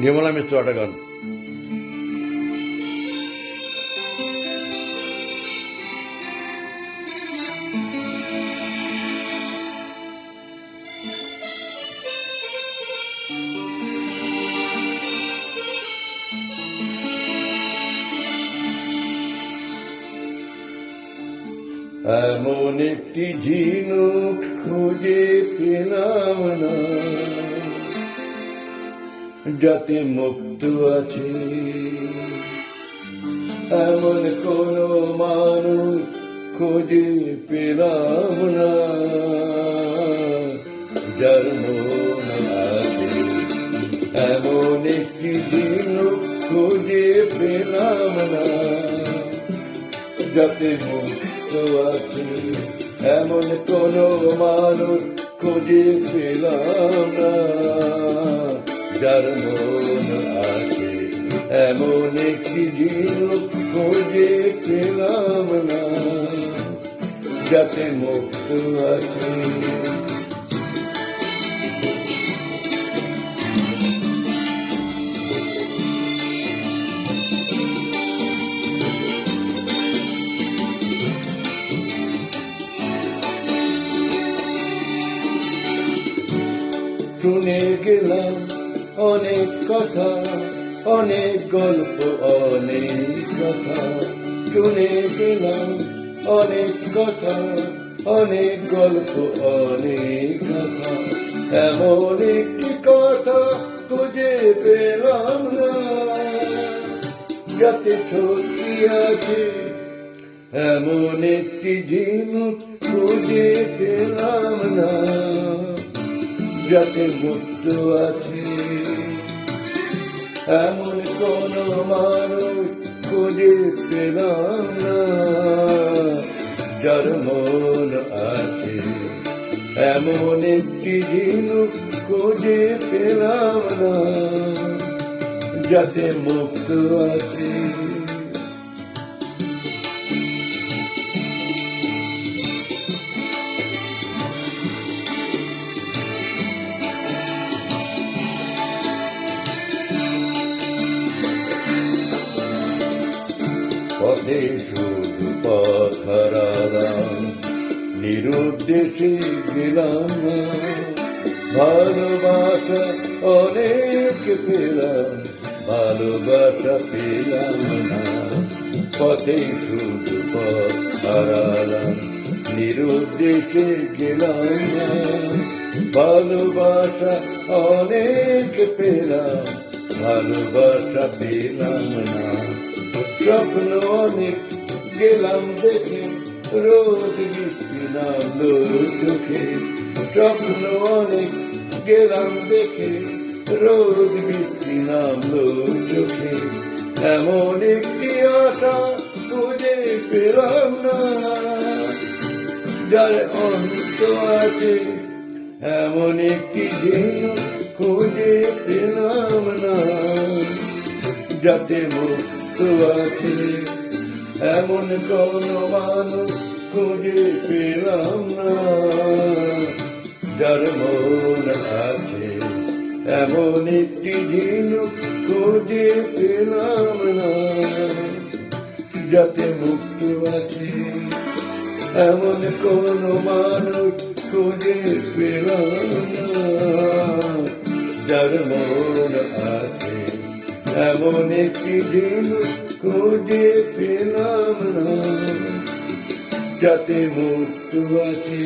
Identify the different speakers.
Speaker 1: নির্মলা মিত্র একটা গান। এমন একটি ঝিনুক খুঁজে পেলাম না, যাতে মুক্ত আছে এমন কোন মানুষ খুঁজে পেলাম না, যার মন আছে। এমন একটি ঝিনুক খুঁজে পেলাম না, যাতে মুক্ত আছে এমন কোন মানুষ খুঁজে পেলাম না, যার মন আছে। এমন একটি ঝিনুক খুঁজে পেলাম না, যাতে মুক্ত আছে। শুনে গেলাম অনেক কথা, অনেক গল্প, অনেক কথা। শুনে গেলাম অনেক কথা, অনেক গল্প, অনেক কথা। এমন একটি কথা খুঁজে পেলাম না, যাতে সত্যি আছে। এমন একটি ঝিনুক খুঁজে পেলাম না, যাতে মুক্ত আছে এমন কোন মানুষ খুঁজে পেলাম না, যার মন আছে। এমন একটি ঝিনুক খুঁজে পেলাম না, যাতে মুক্ত আছে। পথে শুধু পথ হারালাম, নিরুদ্দেশে গেলাম না। ভালোবাসা অনেক পেলাম, ভালোবাসা পেলাম না। পথে শুধু পথ হারালাম, নিরুদ্দেশে গেলাম না। ভালোবাসা অনেক পেলাম, ভালোবাসা পেলাম না। স্বপ্ন অনেক গেলাম দেখে, রোদ বৃষ্টি নামলো চোখে। স্বপ্ন অনেক গেলাম দেখে, রোদ বৃষ্টি নামলো চোখে। এমন একটি আশা খুঁজে পেলাম না, যার অন্ত আছে। এমন একটি ঝিনুক খুঁজে পেলাম না, যাতে মুক্ত আছে। এমন কোন মানুষ খুঁজে পেলাম না, যার মন আছে। এমন একটি ঝিনুক খুঁজে পেলাম না, যাতে মুক্ত আছে। এমন কোন মানুষ খুঁজে পেলাম না, যার মন আছে। এমন একটি ঝিনুক খুঁজে পেলাম না, যাতে মুক্ত আছে।